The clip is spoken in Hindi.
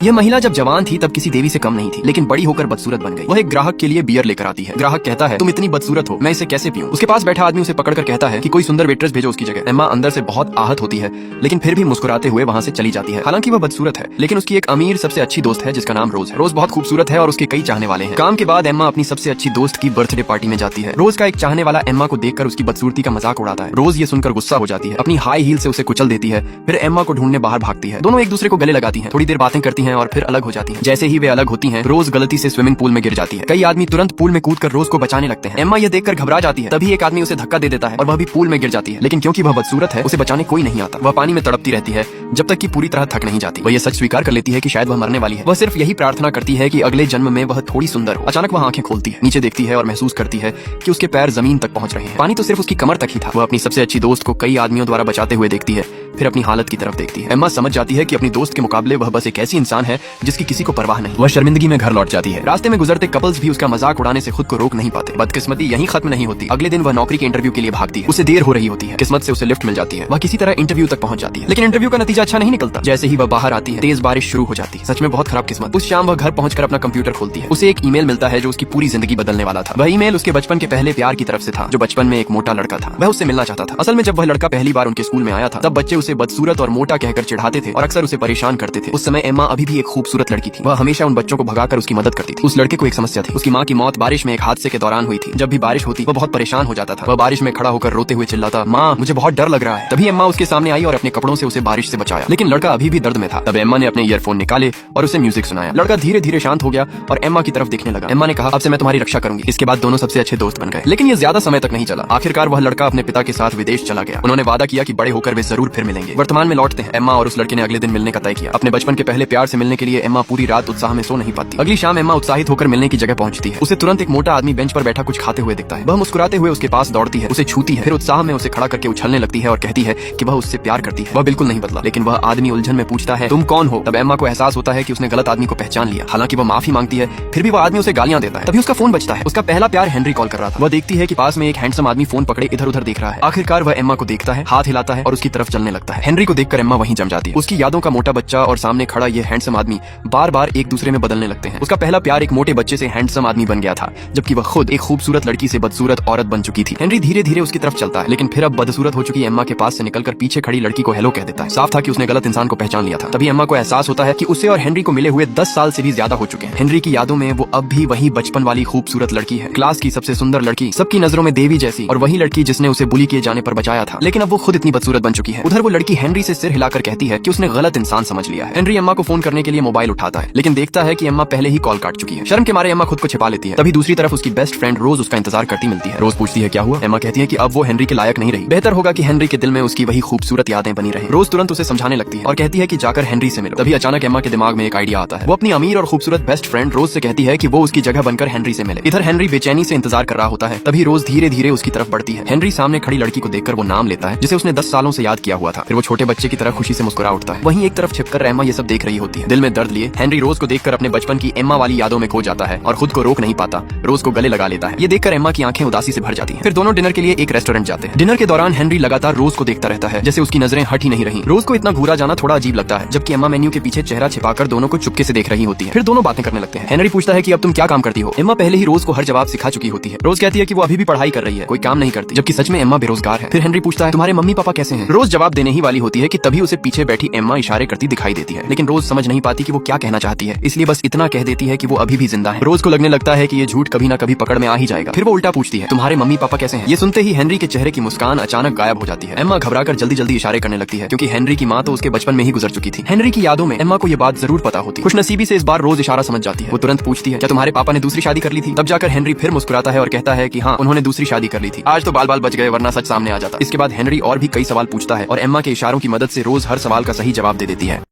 यह महिला जब जवान थी तब किसी देवी से कम नहीं थी, लेकिन बड़ी होकर बदसूरत बन गई। वह एक ग्राहक के लिए बियर लेकर आती है। ग्राहक कहता है, तुम इतनी बदसूरत हो, मैं इसे कैसे पीऊं? उसके पास बैठा आदमी उसे पकड़कर कहता है कि कोई सुंदर वेट्रेस भेजो उसकी जगह। एम्मा अंदर से बहुत आहत होती है, लेकिन फिर भी मुस्कुराते हुए वहाँ से चली जाती है। हालांकि वह बदसूरत है, लेकिन उसकी एक अमीर सबसे अच्छी दोस्त है जिसका नाम रोज है। रोज बहुत खूबसूरत है और उसके कई चाहने वाले हैं। काम के बाद एम्मा अपनी सबसे अच्छी दोस्त की बर्थडे पार्टी में जाती है। रोज का एक चाहने वाला एम्मा को देखकर उसकी बदसूरती का मजाक उड़ाता है। रोज ये सुनकर गुस्सा हो जाती है, अपनी हाई हील से उसे कुचल देती है, फिर एम्मा को ढूंढने बाहर भागती है। दोनों एक दूसरे को गले लगाती हैं, थोड़ी देर बातें करती हैं और फिर अलग हो जाती हैं। जैसे ही वे अलग होती हैं, रोज गलती से स्विमिंग पूल में गिर जाती है। कई आदमी तुरंत पूल में कूदकर रोज को बचाने लगते हैं। एम्मा यह देखकर घबरा जाती है, तभी एक आदमी उसे धक्का दे देता है और वह भी पूल में गिर जाती है। लेकिन क्योंकि वह बदसूरत है, उसे बचाने कोई नहीं आता। वह पानी में तड़पती रहती है जब तक कि पूरी तरह थक नहीं जाती। वह यह सच स्वीकार कर लेती है कि शायद वह मरने वाली है। वह सिर्फ यही प्रार्थना करती है कि अगले जन्म में वह थोड़ी सुंदर हो। अचानक वह आंखें खोलती है, नीचे देखती है और महसूस करती है कि उसके पैर जमीन तक पहुंच रहे हैं। पानी तो सिर्फ उसकी कमर तक ही था। वह अपनी सबसे अच्छी दोस्त को कई आदमियों द्वारा बचाते हुए देखती है, फिर अपनी हालत की तरफ देखती है। एम्मा समझ जाती है कि अपनी दोस्त के मुकाबले वह बस एक ऐसी इंसान है जिसकी किसी को परवाह नहीं। वह शर्मिंदगी में घर लौट जाती है। रास्ते में गुजरते कपल्स भी उसका मजाक उड़ाने से खुद को रोक नहीं पाते। बदकिस्मती यहीं खत्म नहीं होती। अगले दिन वह नौकरी के इंटरव्यू के लिए भागती है। उसे देर हो रही होती है। किस्मत से उसे लिफ्ट मिल जाती है। वह किसी तरह इंटरव्यू तक पहुंच जाती है, लेकिन इंटरव्यू का नतीजा अच्छा नहीं निकलता। जैसे ही वह बाहर आती है, तेज बारिश शुरू हो जाती है। सच में बहुत खराब किस्मत। उस शाम वह घर पहुंचकर अपना कंप्यूटर खोलती है। उसे एक ईमेल मिलता है जो उसकी पूरी जिंदगी बदलने वाला था। वह ईमेल उसके बचपन के पहले प्यार की तरफ से था, जो बचपन में एक मोटा लड़का था। वह उससे मिलना चाहता था। असल में जब वह लड़का पहली बार उनके स्कूल में आया था, तब बच्चे उसे बदसूरत और मोटा कहकर चिढ़ाते थे और अक्सर उसे परेशान करते थे। उस समय एम्मा अभी भी एक खूबसूरत लड़की थी। वह हमेशा उन बच्चों को भगाकर उसकी मदद करती थी। उस लड़के को एक समस्या थी। उसकी माँ की मौत बारिश में एक हादसे के दौरान हुई थी। जब भी बारिश होती, वह बहुत परेशान हो जाता था। वह बारिश में खड़ा होकर रोते हुए चिल्लाता, माँ मुझे बहुत डर लग रहा है। तभी एम्मा उसके सामने आई और अपने कपड़ों से उसे बारिश से बचाया। लेकिन लड़का अभी भी दर्द में था। तब एम्मा ने अपने ईयरफोन निकाले और उसे म्यूजिक सुनाया। लड़का धीरे धीरे शांत हो गया और एम्मा की तरफ देखने लगा। एम्मा ने कहा, अब से मैं तुम्हारी रक्षा करूंगी। इसके बाद दोनों सबसे अच्छे दोस्त बन गए। लेकिन ये ज्यादा समय तक नहीं चला। आखिरकार वह लड़का अपने पिता के साथ विदेश चला गया। उन्होंने वादा किया कि बड़े होकर वे जरूर फिर मिलेंगे। वर्तमान में लौटते हैं। एम्मा और उस लड़के ने अगले दिन मिलने का तय किया। अपने बचपन के पहले प्यार से मिलने के लिए एम्मा पूरी रात उत्साह में सो नहीं पाती। अगली शाम एम्मा उत्साहित होकर मिलने की जगह पहुंचती है। उसे तुरंत एक मोटा आदमी बेंच पर बैठा कुछ खाते हुए दिखता है। वह मुस्कुराते हुए उसके पास दौड़ती है, उसे छूती है, फिर उत्साह में उसे खड़ा करके उछलने लगती है और कहती है कि वह उससे प्यार करती है। वह बिल्कुल नहीं बदला, लेकिन वह आदमी उलझन में पूछता है, तुम कौन हो? तब एम्मा को एहसास होता है कि उसने गलत आदमी को पहचान लिया। हालांकि वह माफी मांगती है, फिर भी वह आदमी उसे गालियां देता है। तभी उसका फोन बजता है। उसका पहला प्यार हेनरी कॉल कर रहा था। वह देखती है कि पास में एक हैंडसम आदमी फोन पकड़े इधर उधर देख रहा है। आखिरकार वह एम्मा को देखता है, हाथ हिलाता है और उसकी तरफ चलने लगता है। हेनरी को देखकर एम्मा वहीं जम जाती है। उसकी यादों का मोटा बच्चा और सामने खड़ा ये हैंडसम आदमी बार बार एक दूसरे में बदलने लगते हैं। उसका पहला प्यार एक मोटे बच्चे से हैंडसम आदमी बन गया था, जबकि वह खुद एक खूबसूरत लड़की से बदसूरत औरत बन चुकी थी। हेनरी धीरे धीरे उसकी तरफ चलता है, लेकिन फिर अब बदसूरत हो चुकी एम्मा के पास से निकलकर पीछे खड़ी लड़की को हेलो कह देता है। साफ था कि उसने गलत इंसान को पहचान लिया था। तभी एम्मा को एहसास होता है कि उसे और हेनरी को मिले हुए 10 साल से भी ज्यादा हो चुके हैं। हेनरी की यादों में वो अब भी वही बचपन वाली खूबसूरत लड़की है, क्लास की सबसे सुंदर लड़की, सबकी नजरों में देवी जैसी, और वही लड़की जिसने उसे बुली किए जाने पर बचाया था। लेकिन अब वो खुद इतनी बदसूरत बन चुकी है। उधर वो लड़की हेनरी से सिर हिलाकर कहती है कि उसने गलत इंसान समझ लिया है। हेनरी एम्मा को फोन करने के लिए मोबाइल उठाता है, लेकिन देखता है कि एम्मा पहले ही कॉल काट चुकी है। शर्म के मारे एम्मा खुद को छिपा लेती है। तभी दूसरी तरफ उसकी बेस्ट फ्रेंड रोज उसका इंतजार करती मिलती है। रोज पूछती है क्या हुआ। एम्मा कहती है कि अब वो हेनरी के लायक नहीं रही। बेहतर होगा कि हेनरी के दिल में उसकी वही खूबसूरत यादें बनी रहें। रोज तुरंत उसे समझाने लगती है और कहती है कि जाकर हेनरी से मिलो। तभी अचानक एम्मा के दिमाग में एक आइडिया आता है। वो अपनी अमीर और खूबसूरत बेस्ट फ्रेंड रोज से कहती है कि वो उसकी जगह बनकर हेनरी से मिले। इधर हेनरी बेचैनी से इंतजार कर रहा होता है। तभी रोज धीरे धीरे उसकी तरफ बढ़ती है। हेनरी सामने खड़ी लड़की को देखकर वो नाम लेता है जिसे उसने 10 सालों से याद किया हुआ था। फिर वो छोटे बच्चे की तरह खुशी से मुस्कुरा उठता है। वहीं एक तरफ छिपकर एम्मा ये सब देख रही होती है। दिल में दर्द लिए हेनरी रोज को देखकर अपने बचपन की एम्मा वाली यादों में खो जाता है और खुद को रोक नहीं पाता। रोज को गले लगा लेता है। ये देखकर एम्मा की आंखें उदासी से भर जाती हैं। फिर दोनों डिनर के लिए एक रेस्टोरेंट जाते हैं। डिनर के दौरान हेनरी लगातार रोज को देखता रहता है, जैसे उसकी नजरें हट ही नहीं रही। रोज को इतना घूरा जाना थोड़ा अजीब लगता है, जबकि एम्मा मेन्यू के पीछे चेहरा छिपाकर दोनों को चुपके से देख रही होती है। फिर दोनों बातें करने लगते हैं। हेनरी पूछता है कि अब तुम क्या काम करती हो। एम्मा पहले ही रोज को हर जवाब सिखा चुकी होती है। रोज कहती है कि वो अभी भी पढ़ाई कर रही है, कोई काम नहीं करती, जबकि सच में एम्मा बेरोजगार है। फिर हेनरी पूछता है तुम्हारे मम्मी पापा कैसे हैं। रोज जवाब देने ही वाली होती है कि तभी उसे पीछे बैठी एम्मा इशारे करती दिखाई देती है, लेकिन रोज समझ नहीं पाती कि वो क्या कहना चाहती है, इसलिए बस इतना कह देती है कि वो अभी भी जिंदा है। रोज को लगने लगता है कि ये झूठ कभी ना कभी पकड़ में आ ही जाएगा। फिर वो उल्टा पूछती है तुम्हारे मम्मी पापा कैसे हैं। ये सुनते ही हेनरी के चेहरे की मुस्कान अचानक गायब हो जाती है। एम्मा घबराकर जल्दी जल्दी इशारे करने लगती है, क्योंकि हेनरी की माँ तो उसके बचपन में ही गुजर चुकी थी। हेनरी की यादों में एम्मा को ये बात जरूर पता होती। खुशनसीबी से इस बार रोज इशारा समझ जाती है। वो तुरंत पूछती है क्या तुम्हारे पापा ने दूसरी शादी कर ली थी। तब जाकर हेनरी फिर मुस्कुराता है और कहता है कि हाँ उन्होंने दूसरी शादी कर ली थी। आज तो बाल बाल बच गए, वरना सच सामने आ जाता। इसके बाद हेनरी और भी कई सवाल पूछता है और एम्मा के इशारों की मदद से रोज हर सवाल का सही जवाब दे देती है।